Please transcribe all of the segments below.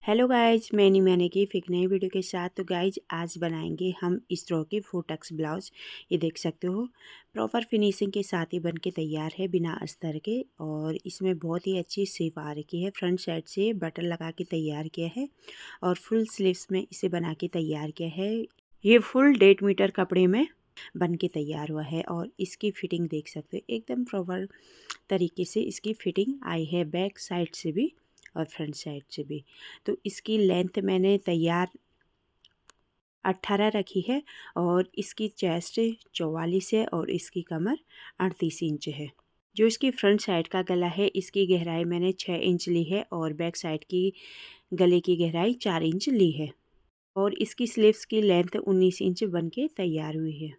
Hello guys, मैंने की एक नई वीडियो के साथ। तो गाइज आज बनाएंगे हम इस तरह के 4 ब्लाउज। ये देख सकते हो प्रॉपर फिनिशिंग के साथ ही बन के तैयार है बिना अस्तर के। और इसमें बहुत ही अच्छी शेप आ रखी है। फ्रंट साइड से बटन लगा के तैयार किया है और फुल स्लीव्स में इसे बना के तैयार किया है। ये फुल 1.5 मीटर कपड़े में बन के तैयार हुआ है। और इसकी फिटिंग देख सकते हो एकदम प्रॉपर तरीके से इसकी फिटिंग आई है, बैक साइड से भी और फ्रंट साइड से भी। तो इसकी लेंथ मैंने तैयार 18 रखी है और इसकी चेस्ट 44 है और इसकी कमर 38 इंच है। जो इसकी फ्रंट साइड का गला है, इसकी गहराई मैंने 6 इंच ली है और बैक साइड की गले की गहराई 4 इंच ली है। और इसकी स्लीव्स की लेंथ 19 इंच बन के तैयार हुई है।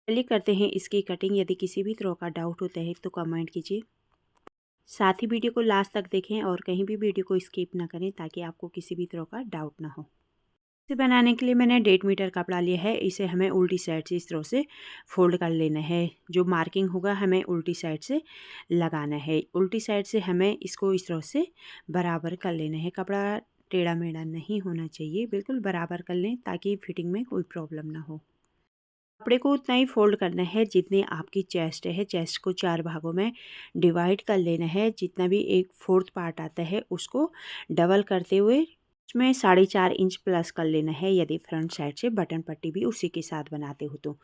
चलिए करते हैं इसकी कटिंग। यदि किसी भी तरह का डाउट होता है तो कमेंट कीजिए। साथ ही वीडियो को लास्ट तक देखें और कहीं भी वीडियो को स्किप ना करें ताकि आपको किसी भी तरह का डाउट ना हो। इसे बनाने के लिए मैंने 1.5 मीटर कपड़ा लिया है। इसे हमें उल्टी साइड से इस तरह से फोल्ड कर लेना है। जो मार्किंग होगा हमें उल्टी साइड से लगाना है। उल्टी साइड से हमें इसको इस तरह से बराबर कर लेना है। कपड़ा टेढ़ा मेढ़ा नहीं होना चाहिए, बिल्कुल बराबर कर लें ताकि फिटिंग में कोई प्रॉब्लम ना हो। कपड़े को उतना ही फोल्ड करना है जितनी आपकी चेस्ट है। चेस्ट को 4 भागों में डिवाइड कर लेना है। जितना भी 1/4 पार्ट आता है उसको डबल करते हुए उसमें 4.5 इंच प्लस कर लेना है। यदि फ्रंट साइड से बटन पट्टी भी उसी के साथ बनाते हो तो।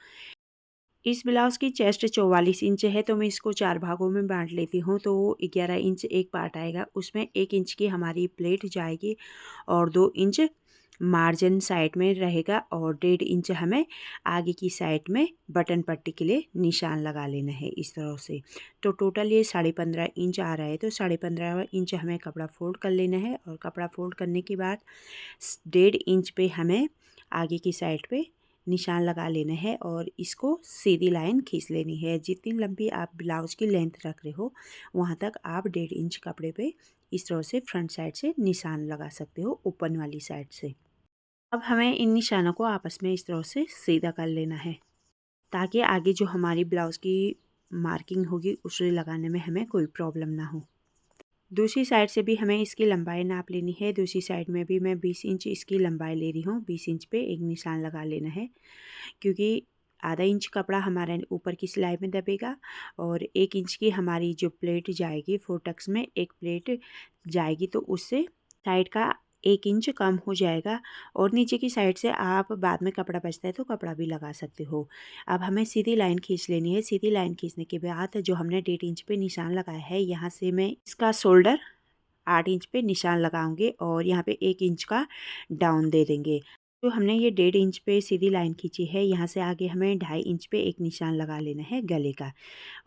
इस ब्लाउज़ की चेस्ट 44 इंच है तो मैं इसको 4 भागों में बांट लेती हूँ। तो 11 इंच एक पार्ट आएगा, उसमें 1 इंच की हमारी प्लेट जाएगी और 2 इंच मार्जिन साइड में रहेगा और 1.5 इंच हमें आगे की साइड में बटन पट्टी के लिए निशान लगा लेना है इस तरह से। तो टोटल ये 15.5 इंच आ रहा है। तो 15.5 इंच हमें कपड़ा फोल्ड कर लेना है और कपड़ा फोल्ड करने के बाद 1.5 इंच पे हमें आगे की साइड पे निशान लगा लेना है और इसको सीधी लाइन खींच लेनी है। जितनी लंबी आप ब्लाउज़ की लेंथ रख रहे हो वहाँ तक आप 1.5 इंच कपड़े पे इस तरह से फ्रंट साइड से निशान लगा सकते हो, ओपन वाली साइड से। अब हमें इन निशानों को आपस में इस तरह से सीधा कर लेना है ताकि आगे जो हमारी ब्लाउज़ की मार्किंग होगी उसे लगाने में हमें कोई प्रॉब्लम ना हो। दूसरी साइड से भी हमें इसकी लंबाई नाप लेनी है। दूसरी साइड में भी मैं 20 इंच इसकी लंबाई ले रही हूँ। 20 इंच पे एक निशान लगा लेना है क्योंकि आधा इंच कपड़ा हमारे ऊपर की सिलाई में दबेगा और 1 इंच की हमारी जो प्लेट जाएगी 4 टक्स में एक प्लेट जाएगी तो उससे साइड का 1 इंच कम हो जाएगा। और नीचे की साइड से आप बाद में कपड़ा बचता है तो कपड़ा भी लगा सकते हो। अब हमें सीधी लाइन खींच लेनी है। सीधी लाइन खींचने के बाद जो हमने 1.5 इंच पे निशान लगाया है, यहाँ से मैं इसका शोल्डर 8 इंच पे निशान लगाऊंगे और यहाँ पे 1 इंच का डाउन दे देंगे। तो हमने ये 1.5 इंच पे सीधी लाइन खींची है, यहाँ से आगे हमें 2.5 इंच पे एक निशान लगा लेना है गले का।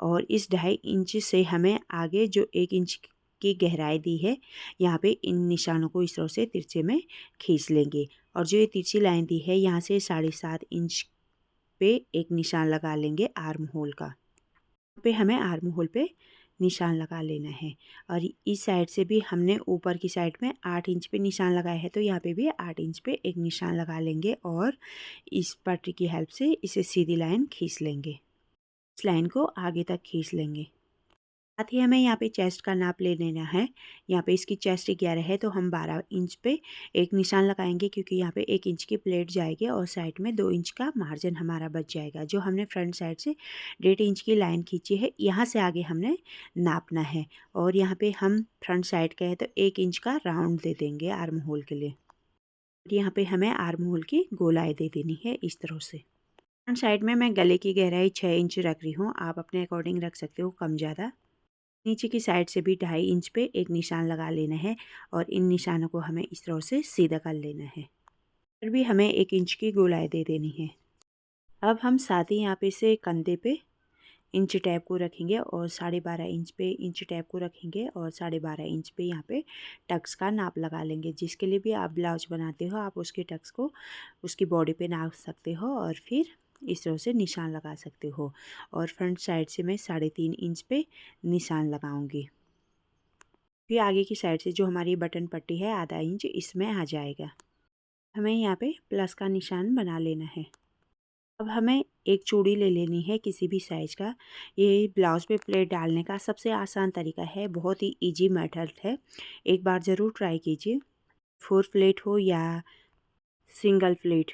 और इस 2.5 इंच से हमें आगे जो 1 इंच की गहराई दी है, यहाँ पे इन निशानों को इस तरह से तिरछे में खींच लेंगे। और जो ये तिरछी लाइन दी है, यहाँ से 7.5 इंच पे एक निशान लगा लेंगे आर्म होल का। पे हमें आर्म होल पे निशान लगा लेना है। और इस साइड से भी हमने ऊपर की साइड में 8 इंच पे निशान लगाया है तो यहाँ पे भी 8 इंच पे एक निशान लगा लेंगे और इस पट्टी की हेल्प से इसे सीधी लाइन खींच लेंगे। इस लाइन को आगे तक खींच लेंगे। साथ ही हमें यहाँ पे चेस्ट का नाप ले लेना है। यहाँ पे इसकी चेस्ट 11 है तो हम 12 इंच पे एक निशान लगाएंगे क्योंकि यहाँ पे 1 इंच की प्लेट जाएगी और साइड में 2 इंच का मार्जिन हमारा बच जाएगा। जो हमने फ्रंट साइड से 1.5 इंच की लाइन खींची है, यहाँ से आगे हमने नापना है। और यहाँ पे हम फ्रंट साइड का है तो 1 इंच का राउंड दे देंगे आर्म होल के लिए। यहाँ पे हमें आर्म होल की गोलाई दे देनी है इस तरह से। फ्रंट साइड में मैं गले की गहराई 6 इंच रख रही हूँ, आप अपने अकॉर्डिंग रख सकते हो कम ज़्यादा। नीचे की साइड से भी 2.5 इंच पे एक निशान लगा लेना है और इन निशानों को हमें इस तरह से सीधा कर लेना है। फिर भी हमें 1 इंच की गोलाई दे देनी है। अब हम साथ ही यहाँ पे से कंधे पे इंच टैप को रखेंगे और 12.5 इंच पे इंच टैप को रखेंगे और 12.5 इंच पे यहाँ पे टक्स का नाप लगा लेंगे। जिसके लिए भी आप ब्लाउज बनाते हो आप उसके टक्स को उसकी बॉडी पे नाप सकते हो और फिर इस तरह से निशान लगा सकते हो। और फ्रंट साइड से मैं 3.5 इंच पे निशान लगाऊंगी। फिर आगे की साइड से जो हमारी बटन पट्टी है आधा इंच इसमें आ जाएगा। हमें यहाँ पे प्लस का निशान बना लेना है। अब हमें एक चूड़ी ले लेनी है किसी भी साइज़ का। ये ब्लाउज़ पे प्लेट डालने का सबसे आसान तरीका है, बहुत ही इजी मेथड है। एक बार ज़रूर ट्राई कीजिए। 4 प्लेट हो या सिंगल प्लेट।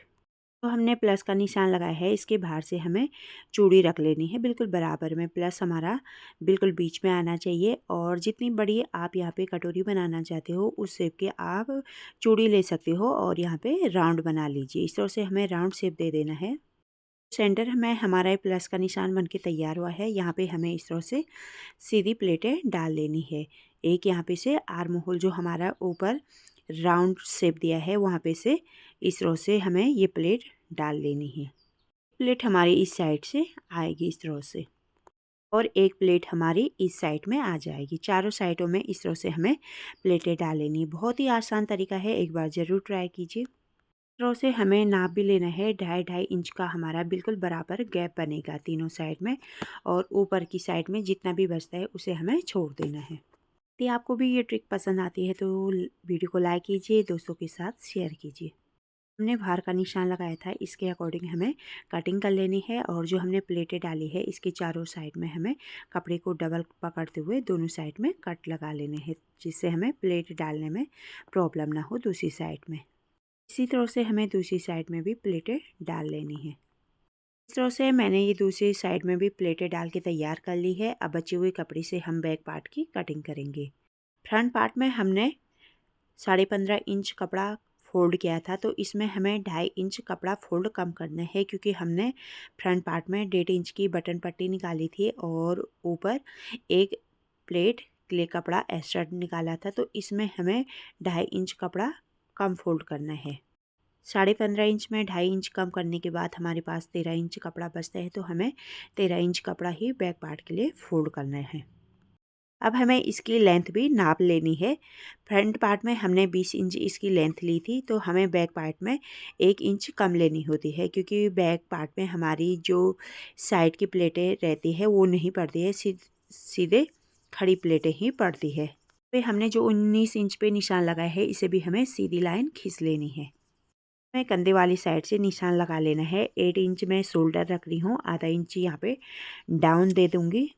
तो हमने प्लस का निशान लगाया है, इसके बाहर से हमें चूड़ी रख लेनी है बिल्कुल बराबर में। प्लस हमारा बिल्कुल बीच में आना चाहिए और जितनी बड़ी आप यहाँ पे कटोरी बनाना चाहते हो उस शेप के आप चूड़ी ले सकते हो और यहाँ पे राउंड बना लीजिए। इस तरह से हमें राउंड शेप दे देना है। सेंटर में हमारा ये प्लस का निशान बनके तैयार हुआ है। यहाँ पे हमें इस तरह से सीधी प्लेटें डाल लेनी है। एक यहाँ पे से आर्म होल जो हमारा ऊपर राउंड शेप दिया है वहाँ पे से इस तरह से हमें ये प्लेट डाल लेनी है। प्लेट हमारी इस साइड से आएगी इस तरह से और एक प्लेट हमारी इस साइड में आ जाएगी। चारों साइडों में इस तरह से हमें प्लेटें डाल लेनी है। बहुत ही आसान तरीका है, एक बार ज़रूर ट्राई कीजिए। तरह से हमें नाप भी लेना है। 2.5 इंच का हमारा बिल्कुल बराबर गैप बनेगा तीनों साइड में और ऊपर की साइड में जितना भी बचता है उसे हमें छोड़ देना है। यदि आपको भी ये ट्रिक पसंद आती है तो वीडियो को लाइक कीजिए, दोस्तों के साथ शेयर कीजिए। हमने बाहर का निशान लगाया था, इसके अकॉर्डिंग हमें कटिंग कर लेनी है और जो हमने प्लेटें डाली है इसके चारों साइड में हमें कपड़े को डबल पकड़ते हुए दोनों साइड में कट लगा लेने हैं, जिससे हमें प्लेट डालने में प्रॉब्लम ना हो दूसरी साइड में। इसी तरह से हमें दूसरी साइड में भी प्लेटें डाल लेनी है। इस तरह से मैंने ये दूसरी साइड में भी प्लेटें डाल के तैयार कर ली है। अब बचे हुए कपड़े से हम बैक पार्ट की कटिंग करेंगे। फ्रंट पार्ट में हमने 15.5 इंच कपड़ा फोल्ड किया था, तो इसमें हमें 2.5 इंच कपड़ा फोल्ड कम करना है क्योंकि हमने फ्रंट पार्ट में 1.5 इंच की बटन पट्टी निकाली थी और ऊपर एक प्लेट क्ले कपड़ा एक्स्ट्रा निकाला था, तो इसमें हमें 2.5 इंच कपड़ा कम फोल्ड करना है। 15.5 इंच में 2.5 इंच कम करने के बाद हमारे पास 13 इंच कपड़ा बचता है, तो हमें 13 इंच कपड़ा ही बैक पार्ट के लिए फोल्ड करना है। अब हमें इसकी लेंथ भी नाप लेनी है। फ्रंट पार्ट में हमने 20 इंच इसकी लेंथ ली थी, तो हमें बैक पार्ट में 1 इंच कम लेनी होती है क्योंकि बैक पार्ट में हमारी जो साइड की प्लेटें रहती है वो नहीं पड़ती है, सीधे खड़ी प्लेटें ही पड़ती है। पे हमने जो 19 इंच पे निशान लगाया है इसे भी हमें सीधी लाइन खींच लेनी है। मैं कंधे वाली साइड से निशान लगा लेना है। 8 इंच में शोल्डर रख रही हूँ, आधा इंच यहाँ पे डाउन दे दूँगी।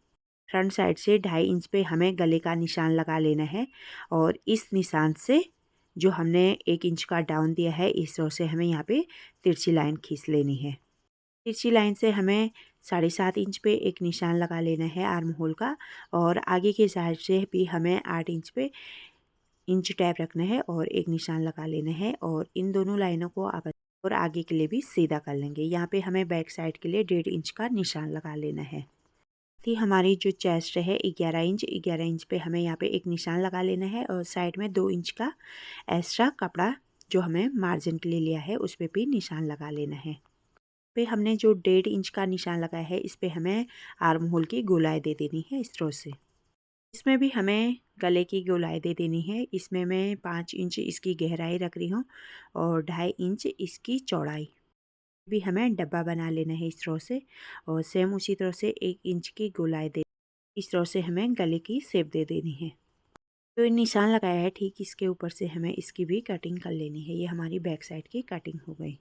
फ्रंट साइड से 2.5 इंच पे हमें गले का निशान लगा लेना है और इस निशान से जो हमने 1 इंच का डाउन दिया है इस तरह से हमें यहाँ पे तिरछी लाइन खींच लेनी है। तिरछी लाइन से हमें 7.5 इंच पे एक निशान लगा लेना है आर्म होल का और आगे की साइड से भी हमें 8 इंच पे इंच टैप रखना है और एक निशान लगा लेना है और इन दोनों लाइनों को आप और आगे के लिए भी सीधा कर लेंगे। यहाँ पे हमें बैक साइड के लिए 1.5 इंच का निशान लगा लेना है। थी हमारी जो चेस्ट है 11 इंच पे हमें यहाँ पे एक निशान लगा लेना है और साइड में 2 इंच का एक्स्ट्रा कपड़ा जो हमें मार्जिन के लिए लिया है उस पर भी निशान लगा लेना है। पे हमने जो 1.5 इंच का निशान लगाया है इस पे हमें आर्म होल की गोलाई दे देनी है इस तरह से। इसमें भी हमें गले की गोलाई दे देनी है। इसमें मैं 5 इंच इसकी गहराई रख रही हूँ और 2.5 इंच इसकी चौड़ाई भी हमें डब्बा बना लेना है इस तरह से और सेम उसी तरह से 1 इंच की गोलाई दे इस तरह से हमें गले की शेप दे देनी है। तो निशान लगाया है ठीक इसके ऊपर से हमें इसकी भी कटिंग कर लेनी है। ये हमारी बैक साइड की कटिंग हो गई।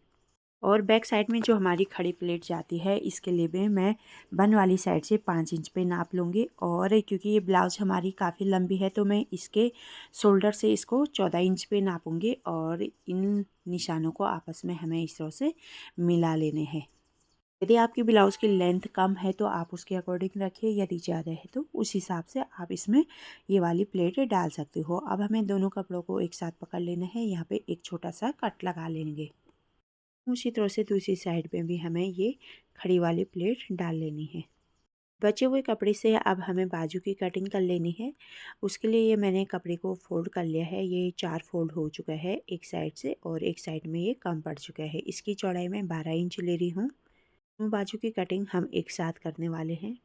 और बैक साइड में जो हमारी खड़ी प्लेट जाती है इसके लिए भी मैं बन वाली साइड से 5 इंच पे नाप लूँगी और क्योंकि ये ब्लाउज हमारी काफ़ी लंबी है तो मैं इसके शोल्डर से इसको 14 इंच पे नापूंगी और इन निशानों को आपस में हमें इस तरह से मिला लेने हैं। यदि आपकी ब्लाउज़ की लेंथ कम है तो आप उसके अकॉर्डिंग रखिए, यदि ज़्यादा है तो उस हिसाब से आप इसमें ये वाली प्लेट डाल सकते हो। अब हमें दोनों कपड़ों को एक साथ पकड़ लेना है। यहाँ पे एक छोटा सा कट लगा लेंगे। उसी तरह से दूसरी साइड पे भी हमें ये खड़ी वाली प्लेट डाल लेनी है। बचे हुए कपड़े से अब हमें बाजू की कटिंग कर लेनी है। उसके लिए ये मैंने कपड़े को फोल्ड कर लिया है। ये 4 फोल्ड हो चुका है एक साइड से और एक साइड में ये कम पड़ चुका है। इसकी चौड़ाई मैं 12 इंच ले रही हूँ। बाजू की कटिंग हम एक साथ करने वाले हैं।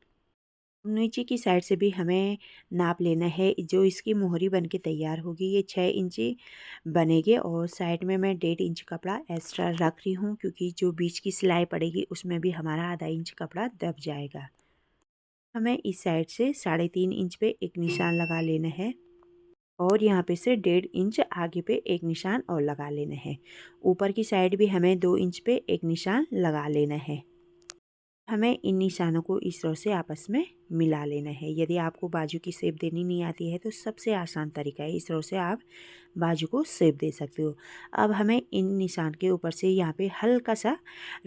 नीचे की साइड से भी हमें नाप लेना है। जो इसकी मोहरी बन के तैयार होगी ये 6 इंची बनेगी और साइड में मैं 1.5 इंच कपड़ा एक्स्ट्रा रख रही हूँ क्योंकि जो बीच की सिलाई पड़ेगी उसमें भी हमारा आधा इंच कपड़ा दब जाएगा। हमें इस साइड से 3.5 इंच पे एक निशान लगा लेना है और यहाँ पे से 1.5 इंच आगे पे एक निशान और लगा लेना है। ऊपर की साइड भी हमें 2 इंच पे एक निशान लगा लेना है। हमें इन निशानों को इस तरह से आपस में मिला लेना है। यदि आपको बाजू की शेप देनी नहीं आती है तो सबसे आसान तरीका है, इस तरह से आप बाजू को शेप दे सकते हो। अब हमें इन निशान के ऊपर से यहाँ पे हल्का सा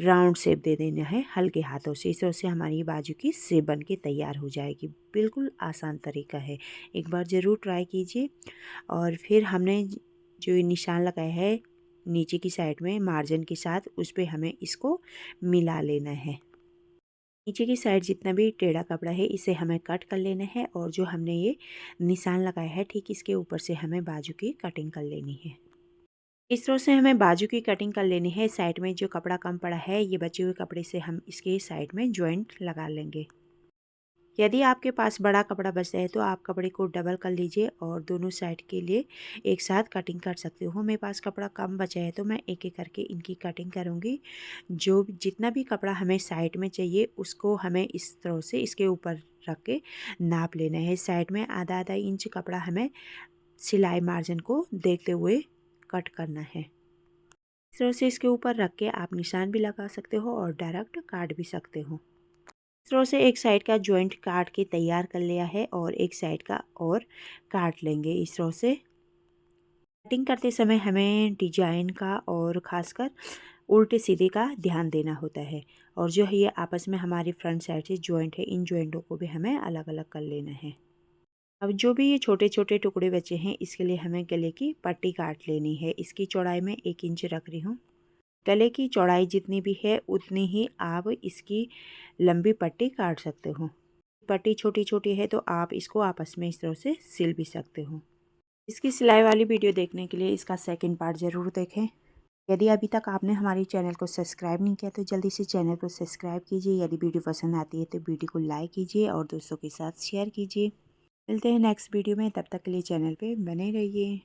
राउंड शेप दे देना है हल्के हाथों से। इस तरह से हमारी बाजू की शेप बन के तैयार हो जाएगी। बिल्कुल आसान तरीका है, एक बार ज़रूर ट्राई कीजिए। और फिर हमने जो ये निशान लगाया है नीचे की साइड में मार्जिन के साथ, उस पे हमें इसको मिला लेना है। नीचे की साइड जितना भी टेढ़ा कपड़ा है इसे हमें कट कर लेना है, और जो हमने ये निशान लगाया है ठीक इसके ऊपर से हमें बाजू की कटिंग कर लेनी है। इस तरह से हमें बाजू की कटिंग कर लेनी है। साइड में जो कपड़ा कम पड़ा है ये बचे हुए कपड़े से हम इसके साइड में जॉइंट लगा लेंगे। यदि आपके पास बड़ा कपड़ा बचता है तो आप कपड़े को डबल कर लीजिए और दोनों साइड के लिए एक साथ कटिंग कर सकते हो। मेरे पास कपड़ा कम बचा है तो मैं एक एक करके इनकी कटिंग करूँगी। जो जितना भी कपड़ा हमें साइड में चाहिए उसको हमें इस तरह से इसके ऊपर रख के नाप लेना है। साइड में आधा आधा इंच कपड़ा हमें सिलाई मार्जिन को देखते हुए कट करना है। इस तरह से इसके ऊपर रख के आप निशान भी लगा सकते हो और डायरेक्ट काट भी सकते हो। इस तरह से एक साइड का जॉइंट काट के तैयार कर लिया है और एक साइड का और काट लेंगे। इस तरह से कटिंग करते समय हमें डिजाइन का और ख़ासकर उल्टे सीधे का ध्यान देना होता है। और जो है ये आपस में हमारी फ्रंट साइड से जॉइंट है, इन जॉइंटों को भी हमें अलग अलग कर लेना है। अब जो भी ये छोटे छोटे टुकड़े बचे हैं इसके लिए हमें गले की पट्टी काट लेनी है। इसकी चौड़ाई में 1 इंच रख रही हूँ। गले की चौड़ाई जितनी भी है उतनी ही आप इसकी लंबी पट्टी काट सकते हो। पट्टी छोटी छोटी है तो आप इसको आपस में इस तरह से सिल भी सकते हो। इसकी सिलाई वाली वीडियो देखने के लिए इसका सेकंड पार्ट ज़रूर देखें। यदि अभी तक आपने हमारे चैनल को सब्सक्राइब नहीं किया तो जल्दी से चैनल को सब्सक्राइब कीजिए। यदि वीडियो पसंद आती है तो वीडियो को लाइक कीजिए और दोस्तों के साथ शेयर कीजिए। मिलते हैं नेक्स्ट वीडियो में, तब तक के लिए चैनल पे बने रहिए।